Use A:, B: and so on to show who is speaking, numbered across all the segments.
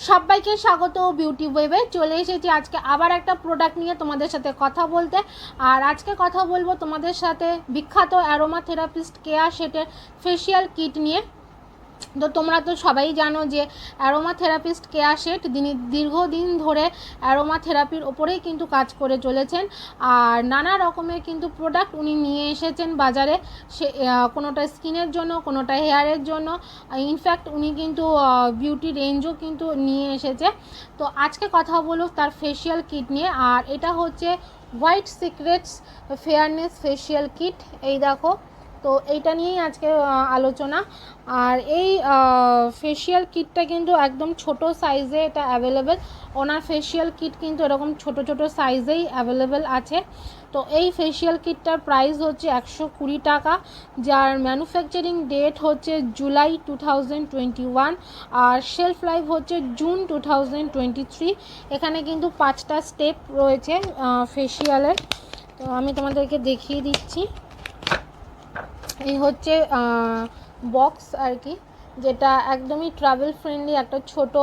A: সবাইকে স্বাগত বিউটি ওয়েভে। চলে এসেছি আজকে আবার একটা প্রোডাক্ট নিয়ে তোমাদের সাথে কথা বলতে। আর আজকে কথা বলবো তোমাদের সাথে বিখ্যাত অ্যারোমা থেরাপিস্ট কেয়া শেথের ফেশিয়াল কিট নিয়ে। তো তোমরা তো সবাই জানো যে অ্যারোমা থেরাপিস্ট কেয়া শেথ তিনি দীর্ঘদিন ধরে অ্যারোমা থেরাপির ওপরেই কিন্তু কাজ করে চলেছেন। আর নানা রকমের কিন্তু প্রোডাক্ট উনি নিয়ে এসেছেন বাজারে, সে কোনোটা স্কিনের জন্য, কোনোটা হেয়ারের জন্য, ইনফ্যাক্ট উনি কিন্তু বিউটি রেঞ্জও কিন্তু নিয়ে এসেছে। তো আজকে কথা বলবো তার ফেশিয়াল কিট নিয়ে। আর এটা হচ্ছে white secrets fairness facial kit. এই দেখো, তো এইটা নিয়েই আজকে আলোচনা। আর এই ফেশিয়াল কিটটা কিন্তু একদম ছোট সাইজে এটা অ্যাভেলেবেল। ওনার ফেশিয়াল কিট কিন্তু এরকম ছোট ছোট সাইজেই অ্যাভেলেবেল আছে। তো এই ফেশিয়াল কিটটার প্রাইস হচ্ছে 120 টাকা, যার ম্যানুফ্যাকচারিং ডেট হচ্ছে জুলাই 2021 আর শেলফ লাইফ হচ্ছে জুন 2023। এখানে কিন্তু 5টা স্টেপ রয়েছে ফেশিয়ালের। তো আমি তোমাদেরকে দেখিয়ে দিচ্ছি। এই হচ্ছে বক্স আর কি, যেটা একদমই ট্রাভেল ফ্রেন্ডলি একটা ছোট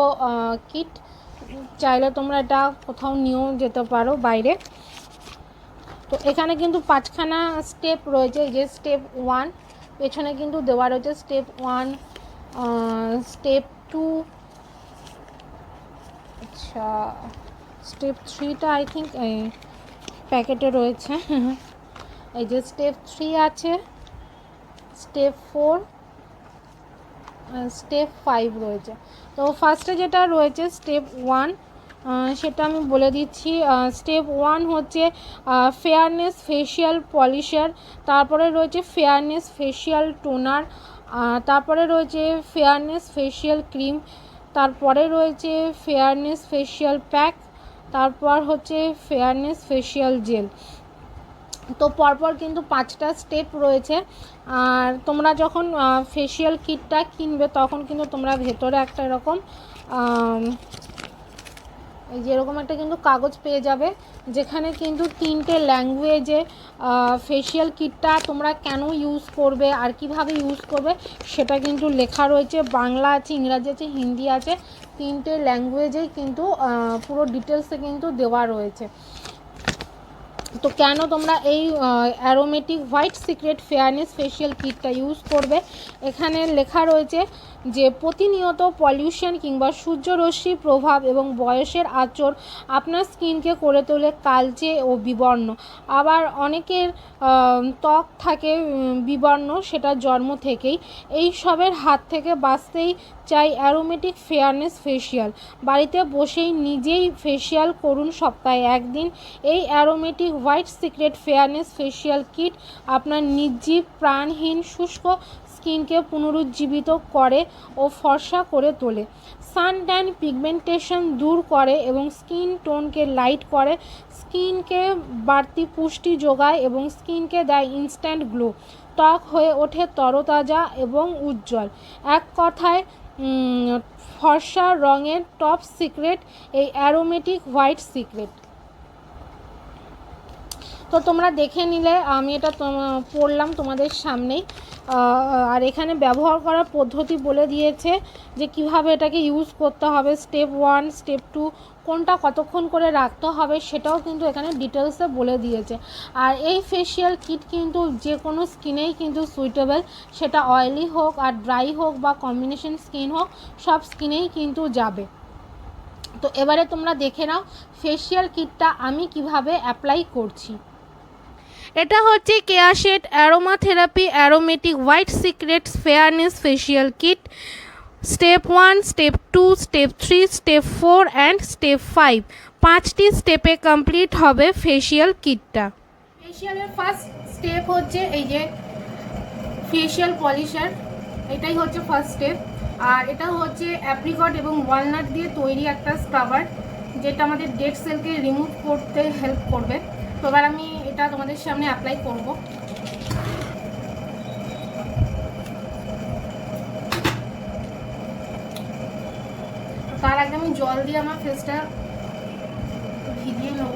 A: কিট। চাইলে তোমরা এটা কোথাও নিয়েও যেতে পারো বাইরে। তো এখানে কিন্তু 5খানা স্টেপ রয়েছে। যে স্টেপ 1 পেছনে কিন্তু দেওয়া রয়েছে, স্টেপ 1, স্টেপ 2, আচ্ছা স্টেপ 3টা আই থিঙ্ক প্যাকেটে রয়েছে। এই যে স্টেপ 3 আছে, স্টেপ 4, স্টেপ 5 রয়েছে। তো ফার্স্টে যেটা রয়েছে স্টেপ 1, সেটা আমি বলে দিচ্ছি। স্টেপ 1 হচ্ছে ফেয়ারনেস ফেশিয়াল পলিশার, তারপরে রয়েছে ফেয়ারনেস ফেশিয়াল টোনার, তারপরে রয়েছে ফেয়ারনেস ফেশিয়াল ক্রিম, তারপরে রয়েছে ফেয়ারনেস ফেশিয়াল প্যাক, তারপর হচ্ছে ফেয়ারনেস ফেশিয়াল জেল। তো পরপর কিন্তু 5টা স্টেপ রয়েছে। আর তোমরা যখন ফেশিয়াল কিটটা কিনবে তখন কিন্তু তোমরা ভেতরে একটা এরকম এই যে এরকম একটা কিন্তু কাগজ পেয়ে যাবে, যেখানে কিন্তু 3টে ল্যাঙ্গুয়েজে ফেশিয়াল কিটটা তোমরা কেন ইউজ করবে আর কিভাবে ইউজ করবে সেটা কিন্তু লেখা রয়েছে। বাংলা আছে, ইংরাজি আছে, হিন্দি আছে, 3টে ল্যাঙ্গুয়েজেই কিন্তু পুরো ডিটেলসে কিন্তু দেওয়া রয়েছে। তো কেন তোমরা এই aromatic white secret fairness facial কিটটা ইউজ করবে, এখানে লেখা রয়েছে যে প্রতিনিয়ত পলিউশন কিংবা সূর্যরশ্মির প্রভাব এবং বয়সের আঁচড় আপনার স্কিনকে করে তোলে কালচে ও বিবর্ণ। আবার অনেকের ত্বক থাকে বিবর্ণ, সেটা জন্ম থেকেই। এই সবের হাত থেকে বাঁচতেই চাই অ্যারোমেটিক ফেয়ারনেস ফেশিয়াল। বাড়িতে বসেই নিজেই ফেশিয়াল করুন সপ্তাহে 1 দিন। এই aromatic white secret fairness facial kit আপনার নির্জীব প্রাণহীন শুষ্ক স্কিনকে পুনরুজ্জীবিত করে ও ফর্সা করে তোলে, সান ট্যান পিগমেন্টেশন দূর করে এবং স্কিন টোনকে লাইট করে, স্কিনকে বাড়তি পুষ্টি যোগায় এবং স্কিনকে দেয় ইনস্ট্যান্ট গ্লো। ত্বক হয়ে ওঠে তরতাজা এবং উজ্জ্বল। এক কথায় ফর্সা রঙের টপ সিক্রেট এই অ্যারোমেটিক হোয়াইট সিক্রেট। তো তোমরা দেখে নিলে, আমি এটা পড়লাম তোমাদের সামনেই। আর এখানে ব্যবহার করার পদ্ধতি বলে দিয়েছে যে কিভাবে এটাকে ইউজ করতে হবে। স্টেপ 1, স্টেপ 2 কোনটা কতক্ষণ করে রাখতে হবে সেটাও কিন্তু এখানে ডিটেলসে বলে দিয়েছে। আর এই ফেশিয়াল কিট কিন্তু যে কোনো স্কিনেই কিন্তু সুইটেবল, সেটা অয়েলি হোক আর ড্রাই হোক বা কম্বিনেশন স্কিন হোক, সব স্কিনেই কিন্তু যাবে। তো এবারে তোমরা দেখে নাও ফেশিয়াল কিটটা আমি কিভাবে অ্যাপ্লাই করছি। এটা হচ্ছে Keya Seth aroma therapy aromatic white secrets fairness facial kit. Step 1, step 2, step 3, step 4 and step 5, 5টি স্টেপে কমপ্লিট হবে ফেশিয়াল কিটটা। ফেশিয়ালের ফার্স্ট স্টেপ হচ্ছে এই যে ফেশিয়াল পলিশার, এটাই হচ্ছে ফার্স্ট স্টেপ। আর এটা হচ্ছে অ্যাপ্রিকট এবং ওয়ালনাট দিয়ে তৈরি একটা স্ক্রাবার, যেটা আমাদের ডেড সেলকে রিমুভ করতে হেল্প করবে। তো এবার আমি এটা তোমাদের সামনে অ্যাপ্লাই করব। তার আগে আমি জল দিয়ে আমার ফেসটা ভিজিয়ে নেব।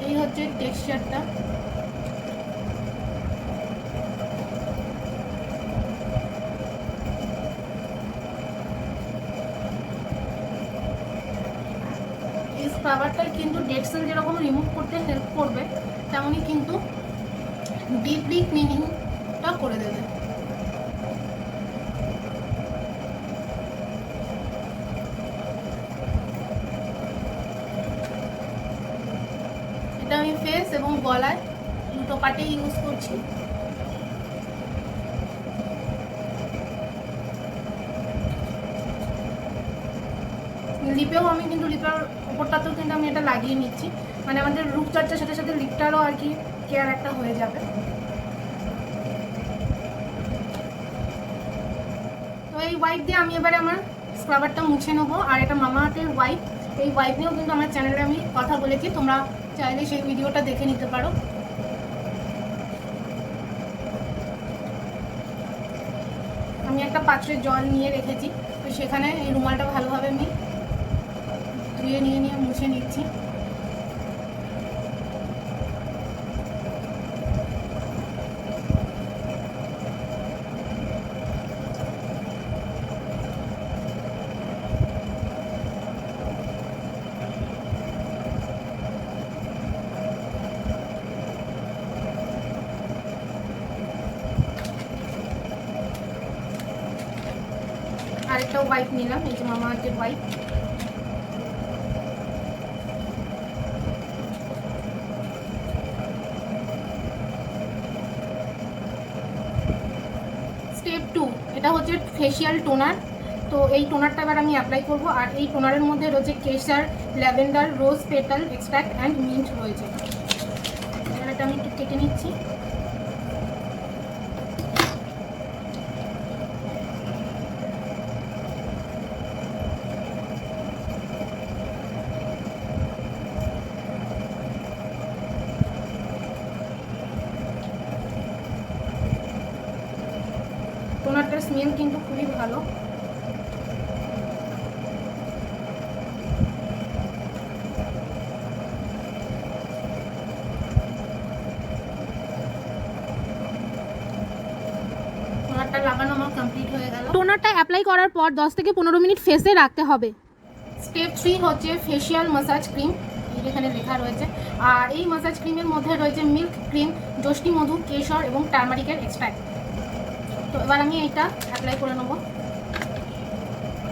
A: এই হচ্ছে টেক্সচারটা। স্ক্রাবারটাই কিন্তু ডেড সেল যেরকম রিমুভ করতে হেল্প করবে, তেমনই কিন্তু ডিপলি ক্লিনিংটা করে দেবে। এটা আমি ফেস এবং গলায় দুটো পার্টে ইউজ করছি। লিপেও আমি কিন্তু লিপের ওপরটাতেও কিন্তু আমি এটা লাগিয়ে নিচ্ছি, মানে আমাদের রূপচর্চার সাথে সাথে লিপটারও আর কি কেয়ার একটা হয়ে যাবে। তো এই ওয়াইপ দিয়ে আমি এবারে আমার স্ক্রাবারটা মুছে নেবো। আর এটা মামা আর্থের ওয়াইপ, এই ওয়াইপ নিয়েও কিন্তু আমার চ্যানেলে আমি কথা বলেছি, তোমরা চাইলে সেই ভিডিওটা দেখে নিতে পারো। আমি একটা পাত্রে জল নিয়ে রেখেছি, তো সেখানে এই রুমালটা ভালোভাবে আমি ধুয়ে নিয়ে মুছে নিচ্ছি। আরেকটা ওয়াইপ নিলাম, এই যে মামা আর্থের ওয়াইপ। স্টেপ 2, এটা হচ্ছে ফেশিয়াল টোনার। তো এই টোনারটা এবার আমি অ্যাপ্লাই করব। আর এই টোনারের মধ্যে রয়েছে কেশর, lavender, rose petal extract and mint রয়েছে। এবার এটা আমি একটু কেটে নিচ্ছি। টোনারটার স্মেল কিন্তু খুবই ভালো। টোনারটা লাগানো আমার কমপ্লিট হয়ে গেল।
B: টোনারটা অ্যাপ্লাই করার পর 10 থেকে 15 মিনিট ফেসে রাখতে হবে।
A: স্টেপ 3 হচ্ছে ফেশিয়াল মাসাজ ক্রিম, এখানে লেখা রয়েছে। আর এই মাসাজ ক্রিমের মধ্যে রয়েছে মিল্ক ক্রিম, যষ্টি মধু, কেশর এবং টার্মারিকের এক্সট্রাক্ট। তো এবার আমি এইটা অ্যাপ্লাই করে নেব।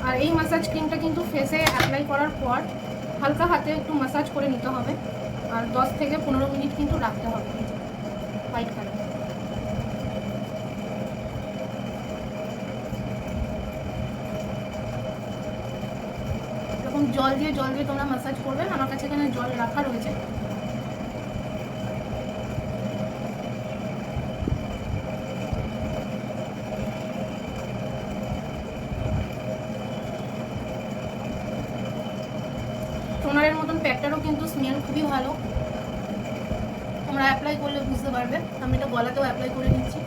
A: আর এই মাসাজ ক্রিমটা কিন্তু ফেসে অ্যাপ্লাই করার পর হালকা হাতে একটু মাসাজ করে নিতে হবে। আর 10 থেকে 15 মিনিট কিন্তু রাখতে হবে। হোয়াইট কালার এরকম জল দিয়ে তোমরা মাসাজ করবে। আমার কাছে এখানে জল রাখা রয়েছে। টোনারের মতন প্যাকটারও কিন্তু স্মেল খুবই ভালো, তোমরা অ্যাপ্লাই করলে বুঝতে পারবে। আমি এটা গলাতেও অ্যাপ্লাই করে নিচ্ছি।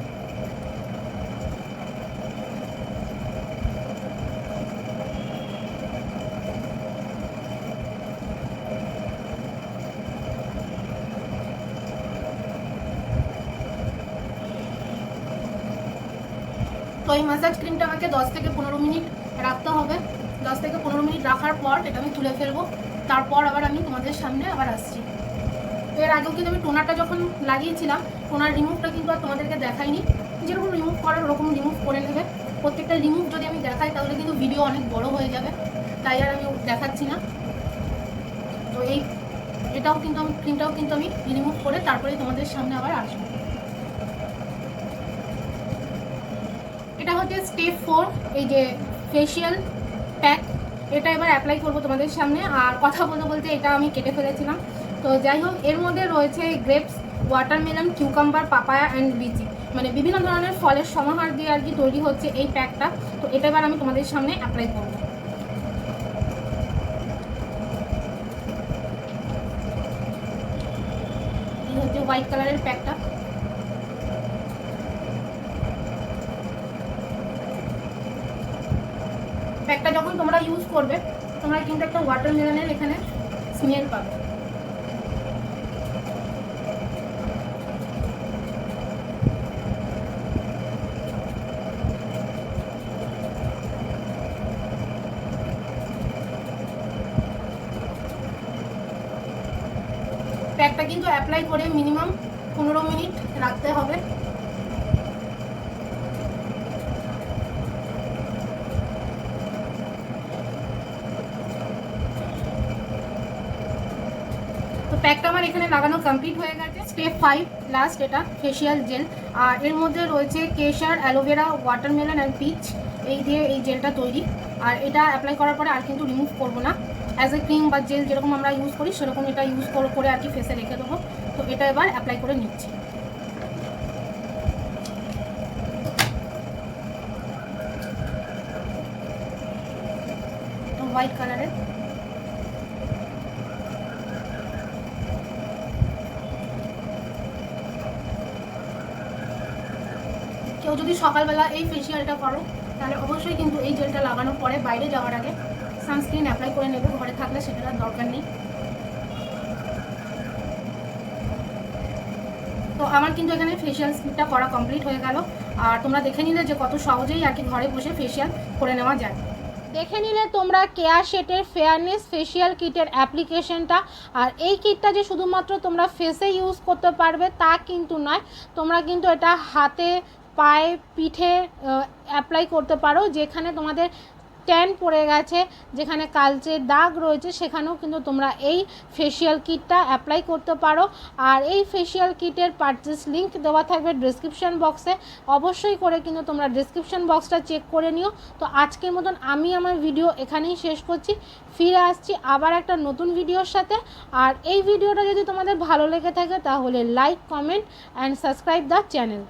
A: তো এই মাসাজ ক্রিমটা আমাকে 10 থেকে 15 মিনিট রাখতে হবে। 10 থেকে 15 মিনিট রাখার পর এটা আমি তুলে ফেলবো। তারপর আবার আমি তোমাদের সামনে আবার আসছি। তো এর আগেও কিন্তু আমি টোনারটা যখন লাগিয়েছিলাম, টোনার রিমুভটা কিন্তু আর তোমাদেরকে দেখাইনি। যেরকম রিমুভ করার ওরকম রিমুভ করে নেবে। প্রত্যেকটা রিমুভ যদি আমি দেখাই তাহলে কিন্তু ভিডিও অনেক বড় হয়ে যাবে, তাই আর আমি দেখাচ্ছি না। তো এটাও কিন্তু আমি ক্রিমটাও কিন্তু আমি রিমুভ করে তারপরে তোমাদের সামনে আবার আসবো। এটা হচ্ছে স্টেপ 4, এই যে ফেশিয়াল প্যাক, এটা এবার অ্যাপ্লাই করবো তোমাদের সামনে। আর কথা বলতে এটা আমি কেটে ফেলেছিলাম। তো যাই হোক, এর মধ্যে রয়েছে grapes, watermelon, cucumber, papaya and lychee, মানে বিভিন্ন ধরনের ফলের সমাহার দিয়ে আর কি তৈরি হচ্ছে এই প্যাকটা। তো এটা এবার আমি তোমাদের সামনে অ্যাপ্লাই করবো। এই হচ্ছে হোয়াইট কালারের প্যাকটা। প্যাকটা যখন তোমরা ইউজ করবে তোমরা কিন্তু একটা ওয়াটারমেলনের এখানে স্মেল পাবে। প্যাকটা কিন্তু অ্যাপ্লাই করে মিনিমাম 15 মিনিট রাখতে হবে। তো প্যাকটা আমার এখানে লাগানো কমপ্লিট হয়ে গেছে। স্টেপ 5 লাস্ট, এটা ফেশিয়াল জেল, আর এর মধ্যে রয়েছে কেশর, অ্যালোভেরা, ওয়াটারমেলন অ্যান্ড পিচ, এই দিয়ে এই জেলটা তৈরি। আর এটা অ্যাপ্লাই করার পরে আর কিন্তু রিমুভ করবো না, অ্যাজ এ ক্রিম বা জেল যেরকম আমরা ইউজ করি সেরকম এটা ইউজ করে আর কি ফেসে রেখে দেবো। তো এটা এবার অ্যাপ্লাই করে নিচ্ছি। হোয়াইট কালারের কেউ যদি সকালবেলা এই ফেশিয়ালটা করো তাহলে অবশ্যই কিন্তু এই জেলটা লাগানোর পরে বাইরে যাওয়ার আগে সানস্ক্রিন অ্যাপ্লাই করে নেবে, ঘরে থাকলে সেটার দরকার নেই। তো আমার কিন্তু এখানে ফেশিয়াল স্কিপটা করা কমপ্লিট হয়ে গেল। আর তোমরা দেখে নিলে যে কত সহজেই আর কি ঘরে বসে ফেশিয়াল করে নেওয়া যায়। দেখে নিলে তোমরা কেয়া শেটের ফেয়ারনেস ফেশিয়াল কিটের অ্যাপ্লিকেশনটা। আর এই কিটটা যে শুধুমাত্র তোমরা ফেসে ইউজ করতে পারবে তা কিন্তু নয়, তোমরা কিন্তু এটা হাতে, পায়ে, পিঠে অ্যাপ্লাই করতে পারো। যেখানে তোমাদের ট্যান পড়ে গেছে, যেখানে কালচে দাগ রয়েছে, সেখানেও কিন্তু তোমরা এই ফেশিয়াল কিটটা অ্যাপ্লাই করতে পারো। আর এই ফেশিয়াল কিটের পারচেস লিঙ্ক দেওয়া থাকবে ডেসক্রিপশন বক্সে, অবশ্যই করে কিন্তু তোমরা ডেসক্রিপশন বক্সটা চেক করে নিও। তো আজকের মতন আমি আমার ভিডিও এখানেই শেষ করছি, ফিরে আসছি আবার একটা নতুন ভিডিওর সাথে। আর এই ভিডিওটা যদি তোমাদের ভালো লেগে থাকে তাহলে like, comment and subscribe the channel.